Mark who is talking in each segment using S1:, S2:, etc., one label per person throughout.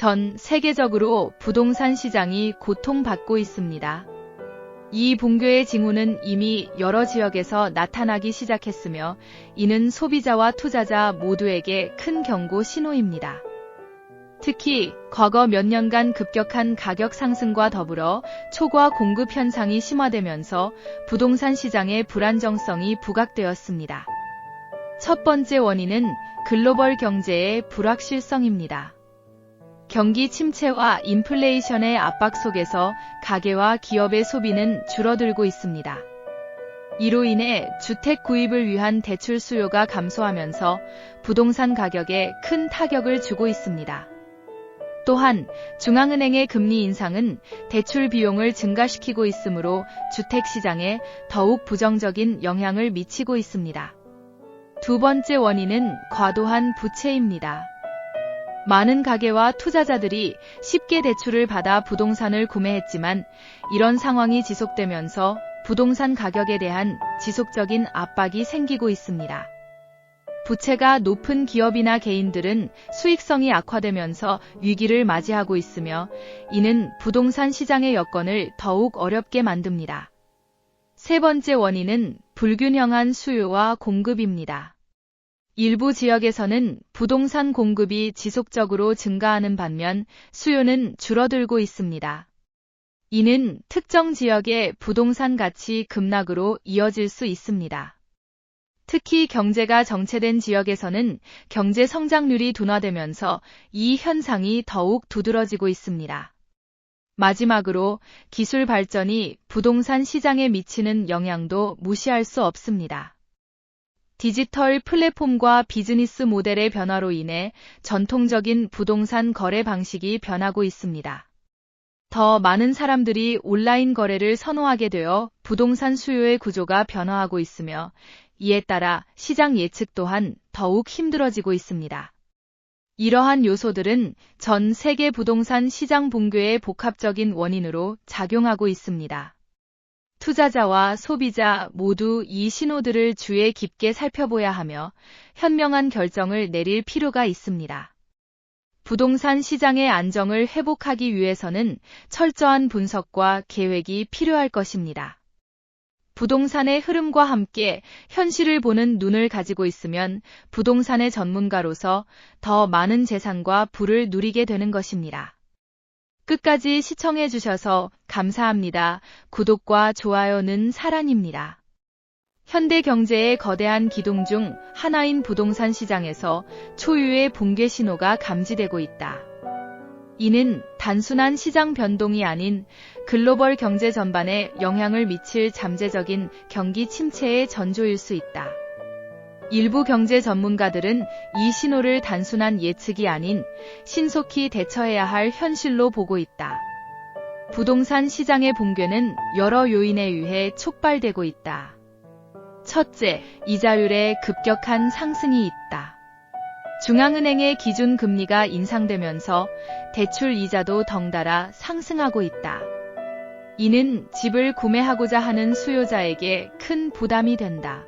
S1: 전 세계적으로 부동산 시장이 고통받고 있습니다. 이 붕괴의 징후는 이미 여러 지역에서 나타나기 시작했으며 이는 소비자와 투자자 모두에게 큰 경고 신호입니다. 특히 과거 몇 년간 급격한 가격 상승과 더불어 초과 공급 현상이 심화되면서 부동산 시장의 불안정성이 부각되었습니다. 첫 번째 원인은 글로벌 경제의 불확실성입니다. 경기 침체와 인플레이션의 압박 속에서 가계와 기업의 소비는 줄어들고 있습니다. 이로 인해 주택 구입을 위한 대출 수요가 감소하면서 부동산 가격에 큰 타격을 주고 있습니다. 또한 중앙은행의 금리 인상은 대출 비용을 증가시키고 있으므로 주택 시장에 더욱 부정적인 영향을 미치고 있습니다. 두 번째 원인은 과도한 부채입니다. 많은 가계와 투자자들이 쉽게 대출을 받아 부동산을 구매했지만 이런 상황이 지속되면서 부동산 가격에 대한 지속적인 압박이 생기고 있습니다. 부채가 높은 기업이나 개인들은 수익성이 악화되면서 위기를 맞이하고 있으며 이는 부동산 시장의 여건을 더욱 어렵게 만듭니다. 세 번째 원인은 불균형한 수요와 공급입니다. 일부 지역에서는 부동산 공급이 지속적으로 증가하는 반면 수요는 줄어들고 있습니다. 이는 특정 지역의 부동산 가치 급락으로 이어질 수 있습니다. 특히 경제가 정체된 지역에서는 경제 성장률이 둔화되면서 이 현상이 더욱 두드러지고 있습니다. 마지막으로 기술 발전이 부동산 시장에 미치는 영향도 무시할 수 없습니다. 디지털 플랫폼과 비즈니스 모델의 변화로 인해 전통적인 부동산 거래 방식이 변하고 있습니다. 더 많은 사람들이 온라인 거래를 선호하게 되어 부동산 수요의 구조가 변화하고 있으며 이에 따라 시장 예측 또한 더욱 힘들어지고 있습니다. 이러한 요소들은 전 세계 부동산 시장 붕괴의 복합적인 원인으로 작용하고 있습니다. 투자자와 소비자 모두 이 신호들을 주의 깊게 살펴봐야 하며 현명한 결정을 내릴 필요가 있습니다. 부동산 시장의 안정을 회복하기 위해서는 철저한 분석과 계획이 필요할 것입니다. 부동산의 흐름과 함께 현실을 보는 눈을 가지고 있으면 부동산의 전문가로서 더 많은 재산과 부를 누리게 되는 것입니다. 끝까지 시청해 주셔서 감사합니다. 구독과 좋아요는 사랑입니다. 현대 경제의 거대한 기둥 중 하나인 부동산 시장에서 초유의 붕괴 신호가 감지되고 있다. 이는 단순한 시장 변동이 아닌 글로벌 경제 전반에 영향을 미칠 잠재적인 경기 침체의 전조일 수 있다. 일부 경제 전문가들은 이 신호를 단순한 예측이 아닌 신속히 대처해야 할 현실로 보고 있다. 부동산 시장의 붕괴는 여러 요인에 의해 촉발되고 있다. 첫째, 이자율의 급격한 상승이 있다. 중앙은행의 기준금리가 인상되면서 대출 이자도 덩달아 상승하고 있다. 이는 집을 구매하고자 하는 수요자에게 큰 부담이 된다.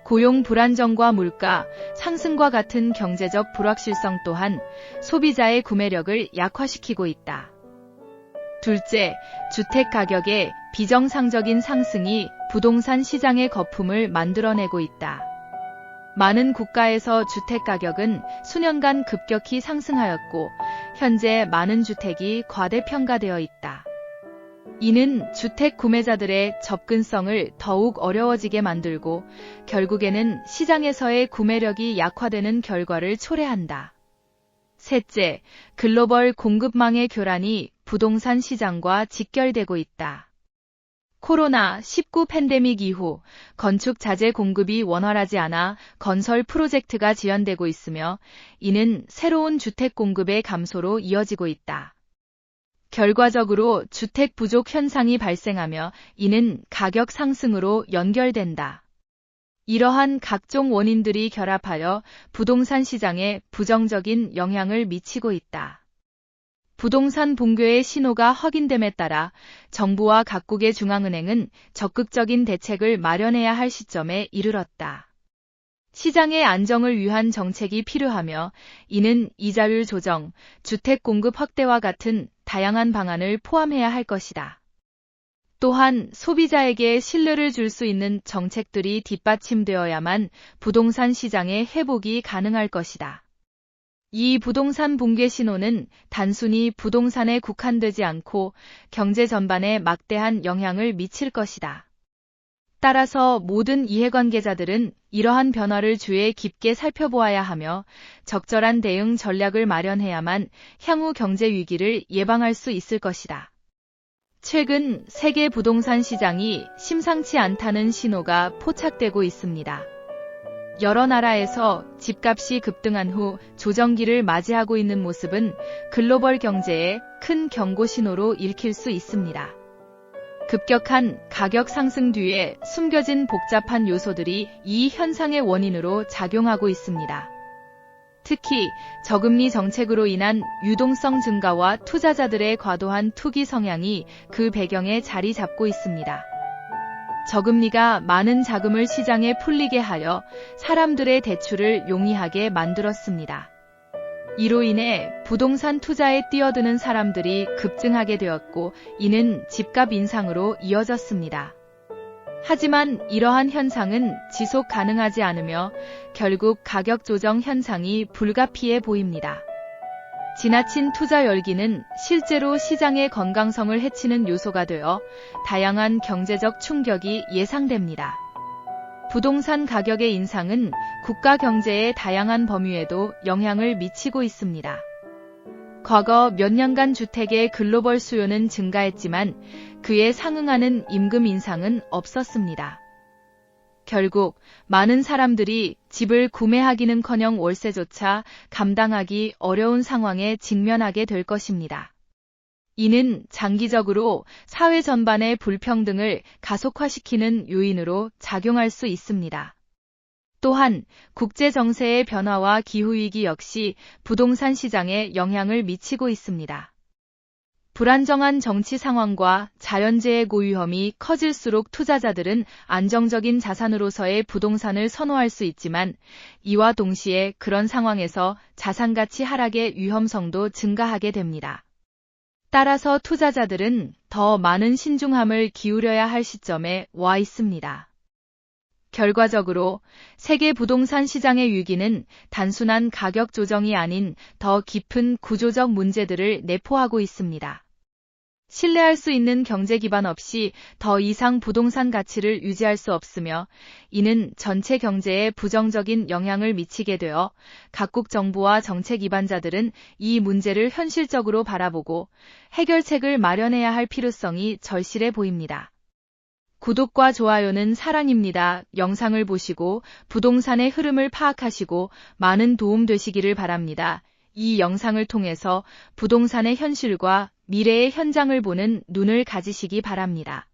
S1: 고용 불안정과 물가 상승과 같은 경제적 불확실성 또한 소비자의 구매력을 약화시키고 있다. 둘째, 주택 가격의 비정상적인 상승이 부동산 시장의 거품을 만들어내고 있다. 많은 국가에서 주택 가격은 수년간 급격히 상승하였고 현재 많은 주택이 과대평가되어 있다. 이는 주택 구매자들의 접근성을 더욱 어려워지게 만들고 결국에는 시장에서의 구매력이 약화되는 결과를 초래한다. 셋째, 글로벌 공급망의 교란이 부동산 시장과 직결되고 있다. 코로나19 팬데믹 이후 건축 자재 공급이 원활하지 않아 건설 프로젝트가 지연되고 있으며 이는 새로운 주택 공급의 감소로 이어지고 있다. 결과적으로 주택 부족 현상이 발생하며 이는 가격 상승으로 연결된다. 이러한 각종 원인들이 결합하여 부동산 시장에 부정적인 영향을 미치고 있다. 부동산 붕괴의 신호가 확인됨에 따라 정부와 각국의 중앙은행은 적극적인 대책을 마련해야 할 시점에 이르렀다. 시장의 안정을 위한 정책이 필요하며 이는 이자율 조정, 주택 공급 확대와 같은 다양한 방안을 포함해야 할 것이다. 또한 소비자에게 신뢰를 줄 수 있는 정책들이 뒷받침되어야만 부동산 시장의 회복이 가능할 것이다. 이 부동산 붕괴 신호는 단순히 부동산에 국한되지 않고 경제 전반에 막대한 영향을 미칠 것이다. 따라서 모든 이해관계자들은 이러한 변화를 주의 깊게 살펴보아야 하며 적절한 대응 전략을 마련해야만 향후 경제 위기를 예방할 수 있을 것이다. 최근 세계 부동산 시장이 심상치 않다는 신호가 포착되고 있습니다. 여러 나라에서 집값이 급등한 후 조정기를 맞이하고 있는 모습은 글로벌 경제에 큰 경고 신호로 읽힐 수 있습니다. 급격한 가격 상승 뒤에 숨겨진 복잡한 요소들이 이 현상의 원인으로 작용하고 있습니다. 특히 저금리 정책으로 인한 유동성 증가와 투자자들의 과도한 투기 성향이 그 배경에 자리 잡고 있습니다. 저금리가 많은 자금을 시장에 풀리게 하여 사람들의 대출을 용이하게 만들었습니다. 이로 인해 부동산 투자에 뛰어드는 사람들이 급증하게 되었고 이는 집값 인상으로 이어졌습니다. 하지만 이러한 현상은 지속 가능하지 않으며 결국 가격 조정 현상이 불가피해 보입니다. 지나친 투자 열기는 실제로 시장의 건강성을 해치는 요소가 되어 다양한 경제적 충격이 예상됩니다. 부동산 가격의 인상은 국가 경제의 다양한 범위에도 영향을 미치고 있습니다. 과거 몇 년간 주택의 글로벌 수요는 증가했지만 그에 상응하는 임금 인상은 없었습니다. 결국 많은 사람들이 집을 구매하기는커녕 월세조차 감당하기 어려운 상황에 직면하게 될 것입니다. 이는 장기적으로 사회 전반의 불평등을 가속화시키는 요인으로 작용할 수 있습니다. 또한 국제 정세의 변화와 기후위기 역시 부동산 시장에 영향을 미치고 있습니다. 불안정한 정치 상황과 자연재해 고위험이 커질수록 투자자들은 안정적인 자산으로서의 부동산을 선호할 수 있지만 이와 동시에 그런 상황에서 자산가치 하락의 위험성도 증가하게 됩니다. 따라서 투자자들은 더 많은 신중함을 기울여야 할 시점에 와 있습니다. 결과적으로 세계 부동산 시장의 위기는 단순한 가격 조정이 아닌 더 깊은 구조적 문제들을 내포하고 있습니다. 신뢰할 수 있는 경제 기반 없이 더 이상 부동산 가치를 유지할 수 없으며 이는 전체 경제에 부정적인 영향을 미치게 되어 각국 정부와 정책 기반자들은 이 문제를 현실적으로 바라보고 해결책을 마련해야 할 필요성이 절실해 보입니다. 구독과 좋아요는 사랑입니다. 영상을 보시고 부동산의 흐름을 파악하시고 많은 도움 되시기를 바랍니다. 이 영상을 통해서 부동산의 현실과 미래의 현장을 보는 눈을 가지시기 바랍니다.